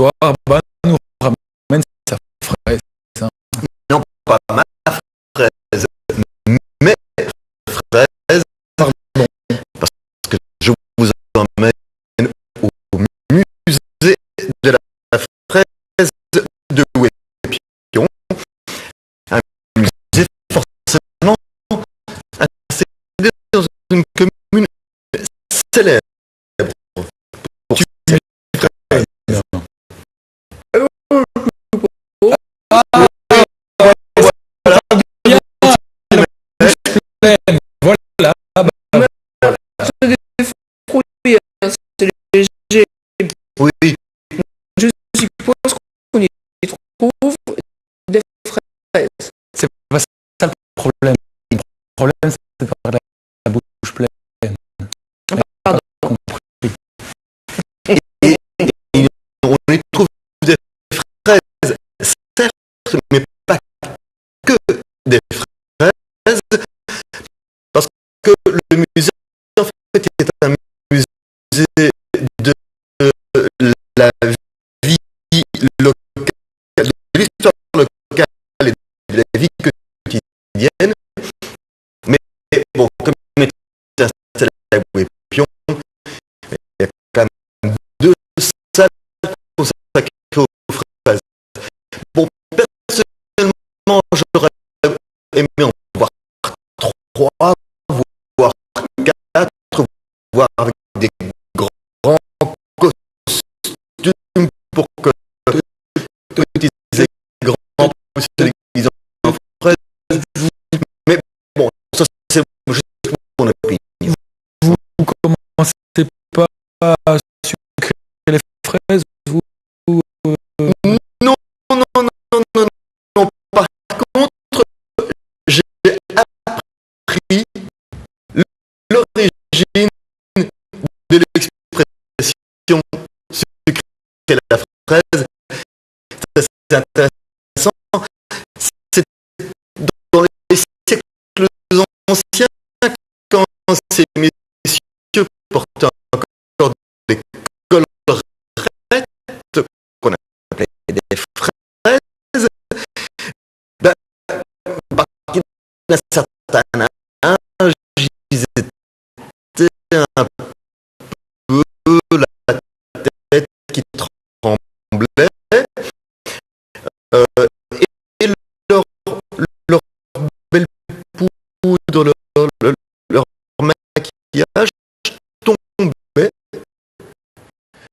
toi, Arban nous ramène sa fraise. Hein. Non, pas ma fraise, mes fraises. Pardon. Parce que je vous emmène au musée de la fraise de Wépion. Un musée forcément installé dans une commune célèbre. Pour ses fraises. Voilà. C'est des fruits, hein, c'est léger. Oui, Je suppose qu'on y trouve des fraises. C'est pas ça le problème. Le problème, c'est de parler la bouche pleine. Pardon. et on y trouve des fraises, certes, mais pas que des fraises, parce que le musée, en fait, est un musée de la vie locale, de l'histoire locale et de la vie quotidienne. Mais bon, comme il est installé à Wépion, il y a quand même deux salles consacrées aux fraises. Bon, personnellement, j'aurais aimé en voir trois, voire quatre, voire avec des grands costumes pour que petits et grands puissent se déguiser en fraises. Mais bon, ça c'est juste mon opinion. Vous commencez pas à sucrer les fraises, vous. Non, non, non, non, non. Par contre, j'ai appris l'origine de l'expression sucrer la fraise. Ça, c'est intéressant. C'est dans les siècles anciens, quand ces messieurs portaient encore des collerettes qu'on appelait des fraises, ben, à partir d'un certain âge, ils étaient un peu la tête qui tremblait, et leur belle poudre, leur maquillage tombait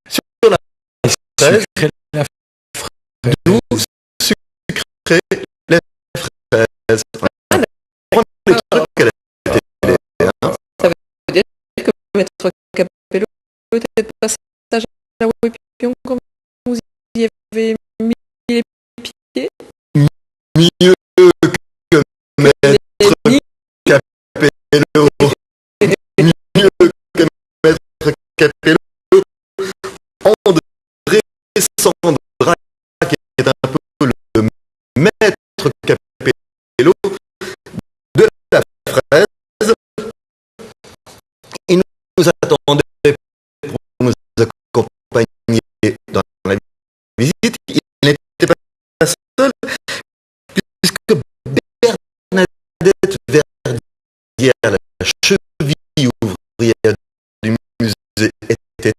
sur la fraise, Sucrer la fraise. d'où sucrer les fraises. Prendre les trucs à la télé, hein. Ça veut dire que Maître Capello était de passage à Wépion quand vous y avez mis les pieds. Mieux que Maître Capello, mieux que Maître Capello, André Sandra, qui est un peu le Maître Capello de la fraise, il nous attendait pour nous accompagner dans la visite. Il n'était pas seul, puisque Bernadette Verdière, la cheville ouvrière du musée, était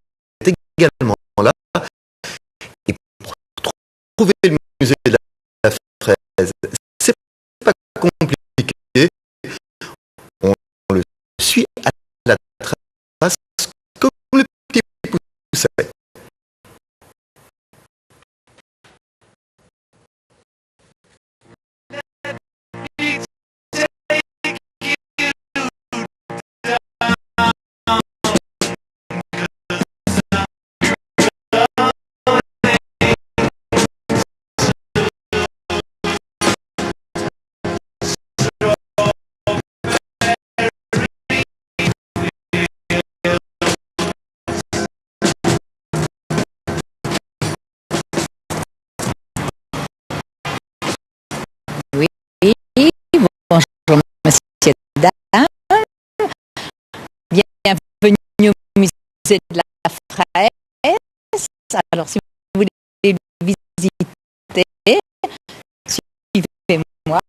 également là. Et pour trouver le musée de la fraise, c'est pas compliqué. On le suit à la trace comme le petit pousset. Oui, bonjour monsieur, dames. Bienvenue au musée de la fraise. Alors, si vous voulez Suivez-moi.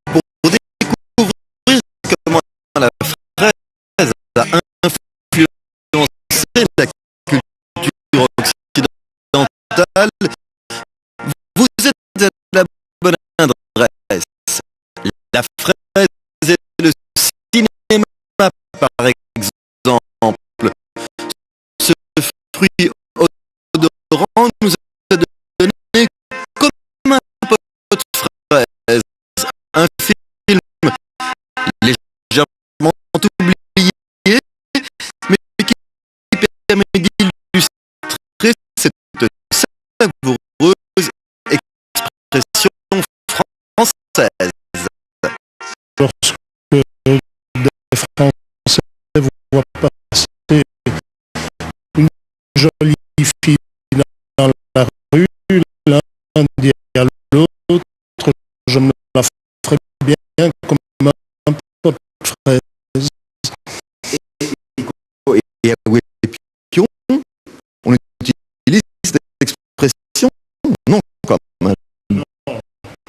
Pour découvrir comment la fraise a influencé la culture occidentale, vous êtes à la bonne adresse. La fraise et le cinéma, par exemple. Ce fruit odorant nous a donné comme un pot de fraise, un film légèrement oublié, mais qui permet d'illustrer cette savoureuse expression française. Lorsque des Français voient passer une jolie fille dans la rue, l'un dit à l'autre, je me la ferai bien comme un pot de fraise. Et à Ouépion, on utilise cette expression non comme un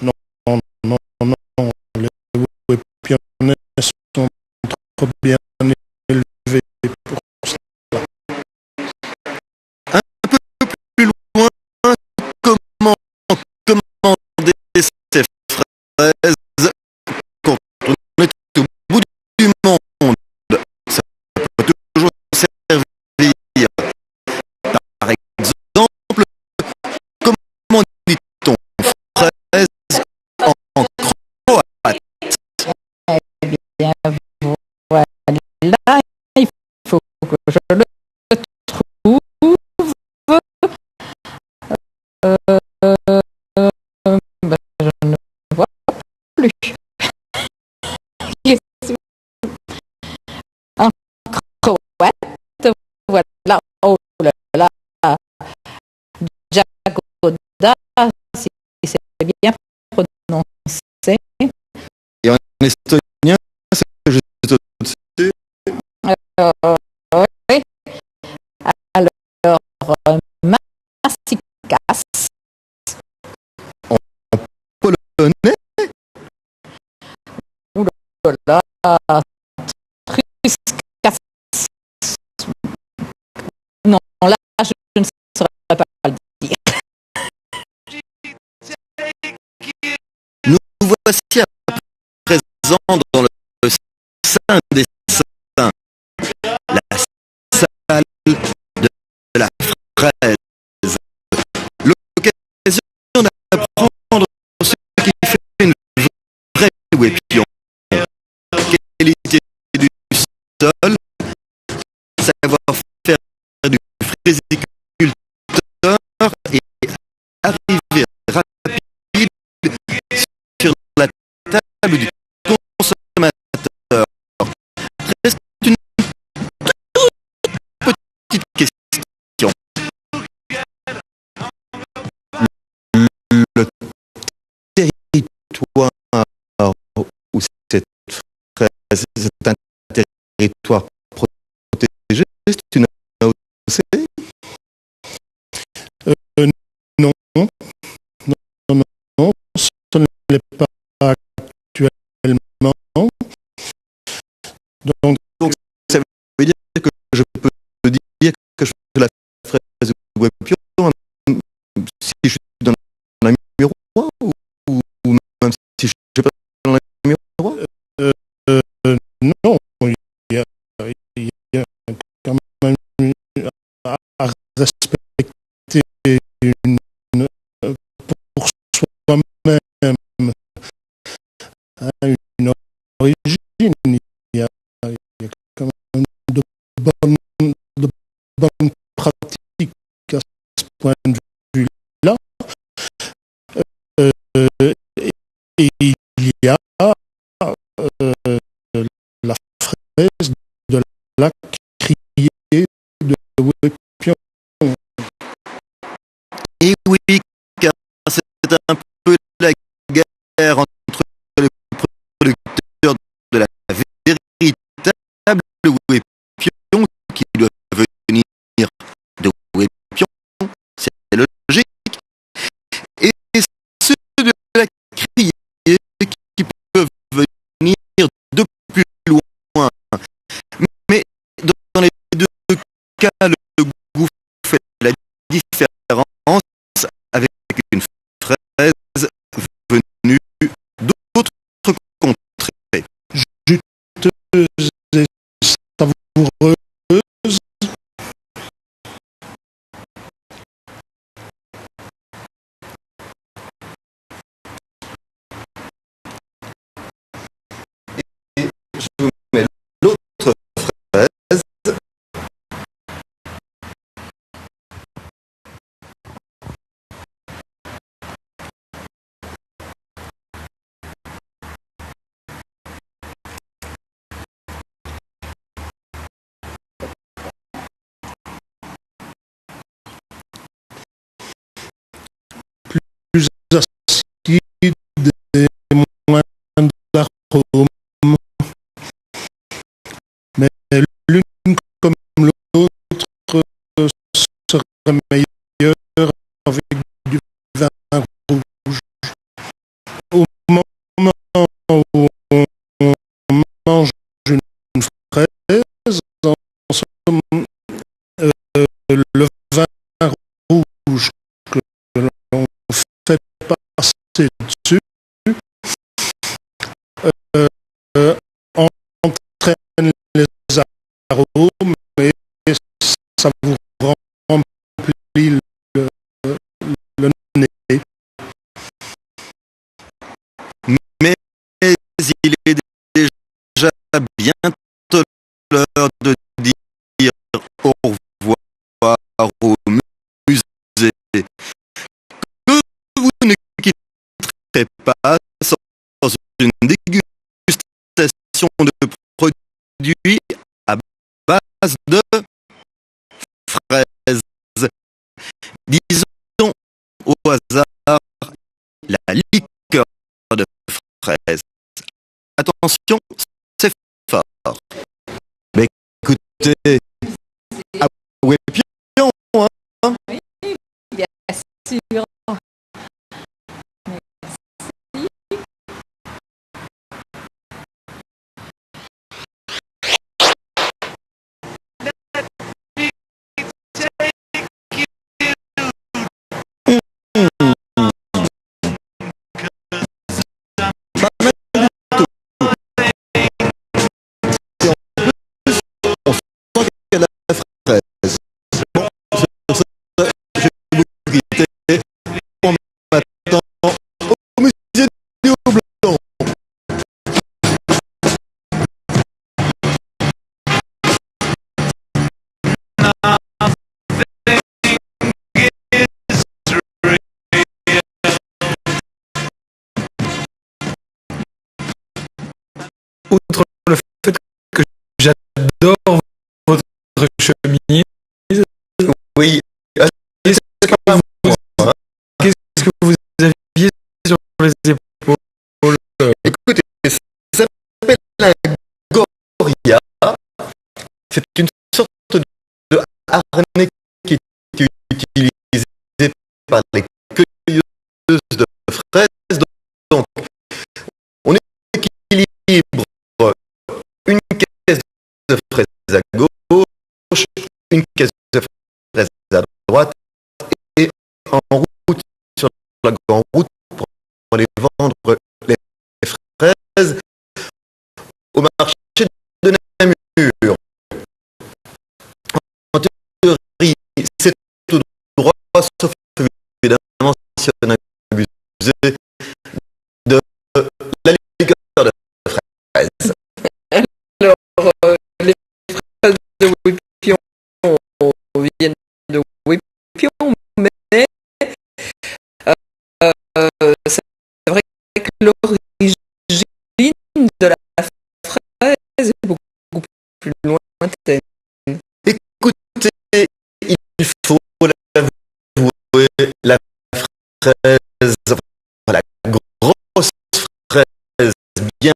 Non, les Ouépionais sont trop bien élevés pour cela. plus loin. Comment commander ces fraises quand on est au bout du monde? Ça peut toujours servir. Par exemple, comment dit-on fraise en croate? Eh bien, voilà, il faut que je le trouve. Je ne vois plus. En croate, voilà. Oh là là, Jagoda, si c'est bien prononcé. Et en estonien, c'est juste au-dessus. Oui. Alors, massikas, Polonais, là, truskas. Non, là, je ne saurais pas le dire. nous voici à présent dans le sein des saints, la salle de la fraise. L'occasion d'apprendre ce qui fait une vraie Ouépion. Qualité du sol, savoir-faire du fraisiculteur et arrivée rapide sur la table du consommateur. Reste une petite question. Le territoire où cette fraise, c'est un territoire protégé, c'est une AOC? Non, ce n'est pas actuellement. Donc, Ça veut dire que je peux dire que je fais la fraise Ouépion si je suis dans la miroir ou même si je ne suis pas dans la miroir? non, il y a quand même à respecter pour soi-même une origine. Il y a quand même de bonnes pratiques à ce point de vue-là. Et il y a la fraise de la criée de Ouépion. Et oui, car c'est un peu la guerre entre les producteurs de la véritable Ouépion qui doivent venir cas, le goût fait la différence avec une fraise venue d'autres contrées. Juteuse et savoureuse. Je vous mets l'autre fraise. Plus acide et moins d'arôme. Mais l'une comme l'autre serait meilleure avec du vin rouge. Au moment où on mange une fraise, en somme, le vin rouge que l'on fait passer dessus euh, entraîne les arômes et ça vous remplit le nez. Mais il est déjà bientôt l'heure de dire au revoir au musée. Que vous ne quitterez pas sans une dégustation de produits à base de fraises. Disons au hasard la liqueur de fraises. Attention, c'est fort. Mais écoutez, ah ouais, pion, hein. Bien sûr. On sent qu'elle a la fraise. Bon, sur ce, je vais vous quitter. On m'attend au musée du Houblon. Outre le fait que j'adore votre chemise, Oui, qu'est-ce que pas moi. qu'est-ce que vous aviez sur les épaules? Écoutez, ça s'appelle la goria. C'est une sorte de harnais qui est utilisé par les cueilleuses de fraises. Donc, on équilibre une caisse de fraises à gauche, une caisse de fraises à droite, et en route sur la grande route pour aller vendre les fraises au marché de Namur. En théorie, c'est tout droit, sauf évidemment si on a abusé de la liqueur de fraise. Alors, les fraises de Wépion viennent de Wépion, mais c'est vrai que l'origine de la fraise est beaucoup plus lointaine. Écoutez, il faut l'avouer, la fraise, enfin, la grosse fraise bien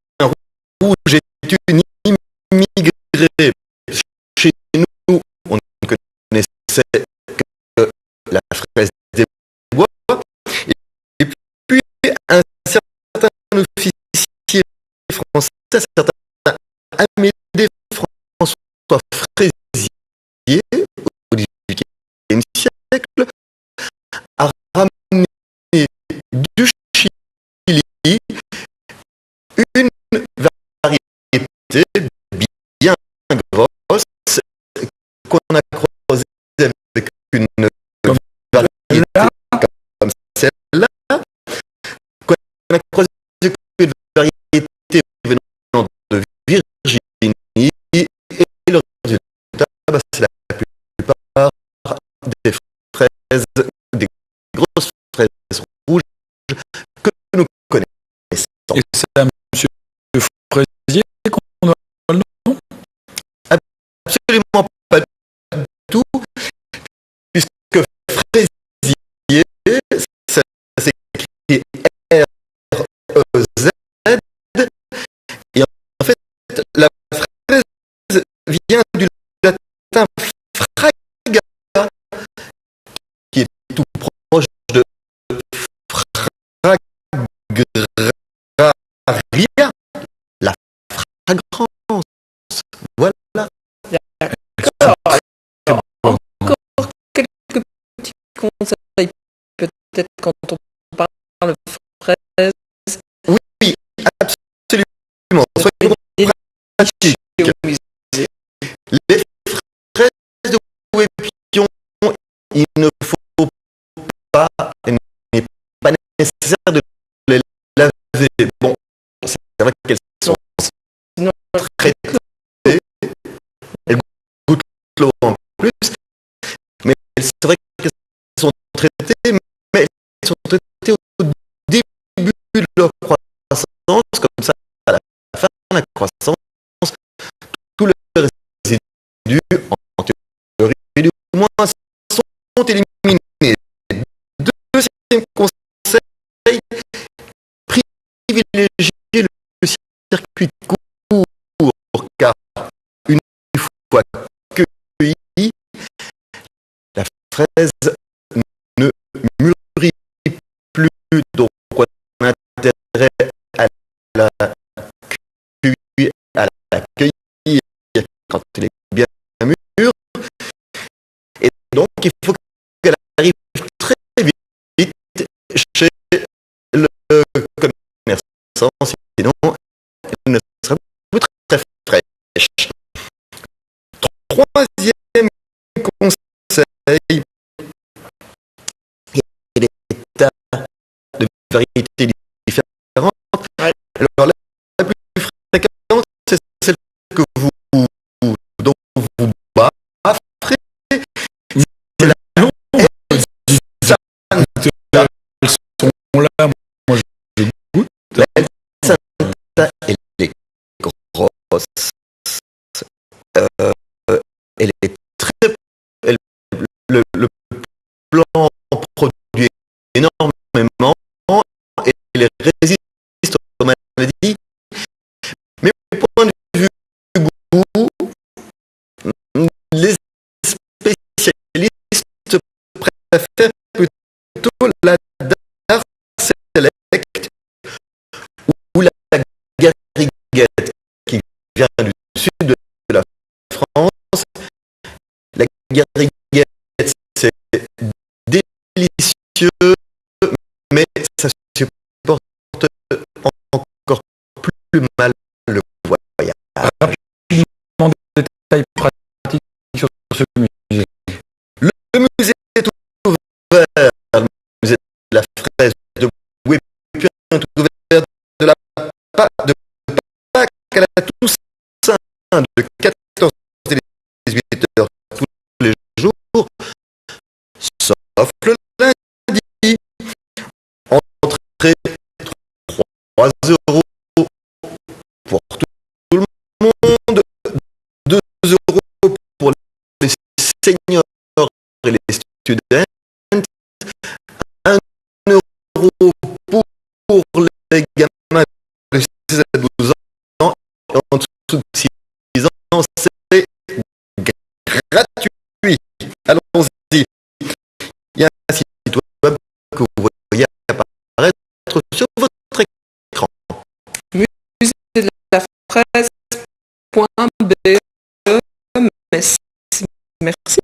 rouge est une immigrée. Chez nous, on ne connaissait que la fraise des bois. Et puis, un certain officier français, un certain Amédée François Fraisier, a croisé que de variétés venant de Virginie et le résultat, c'est la plupart des fraises, des grosses fraises rouges que nous connaissons. Et c'est à monsieur Fraisier qu'on doit le nom? Absolument pas du tout, puisque fraisier, ça s'écrit R-E-Z, et en fait, la fraise vient du latin fraga, qui est tout proche de fragraria, la fragrance. Voilà. Encore quelques petits conseils, peut-être quand on parle fraise. Oui, absolument. Soyons pratiques. Les fraises de Wépion, il ne faut pas, il n'est pas nécessaire de les laver. Bon, c'est vrai qu'elles sont Sinon, traitées, elles goûtent l'eau en plus, mais c'est vrai qu'elles sont traitées, mais elles sont traitées au début de leur croissance, comme ça, à la fin de la croissance, tout le résidu, en théorie, du moins, sont éliminés. Deuxième conseil, privilégier le circuit court, car une fois cueillie, la fraise ne mûrit plus, donc on a intérêt à la cueillir quand elle est bien mûre, et donc il faut qu'elle arrive très vite chez le commerçant, sinon elle ne sera plus très fraîche. Troisième conseil, il y a des tas de variétés différentes. Alors la plus fréquente, c'est celle que dont vous baffrez. C'est la Elles sont là, moi je goûte. Santa, elle est grosse. Elle est très. Le plant produit énormément et elle résiste aux maladies. Mais au point de vue goût, les spécialistes préfèrent plutôt la Dar Select ou la Garriguette qui vient du sud de la France. La Garriguette, c'est délicieux, mais ça supporte encore plus mal le voyage. Rapidement, des détails pratiques sur ce musée. Le musée est ouvert, le musée de la fraise de Wépion est ouvert de Pâques à la Toussaint de 14h et 18h tous les jours, sauf le lundi. Entrée 3 € pour tout le monde, 2 € pour les seniors et les students, 1 € pour les gamins de 6 à 12 ans, et en dessous de 6 ans, c'est gratuit. Allons-y. Il y a un site web que vous voyez apparaître sur votre écran. musée de la fraise.be. Merci.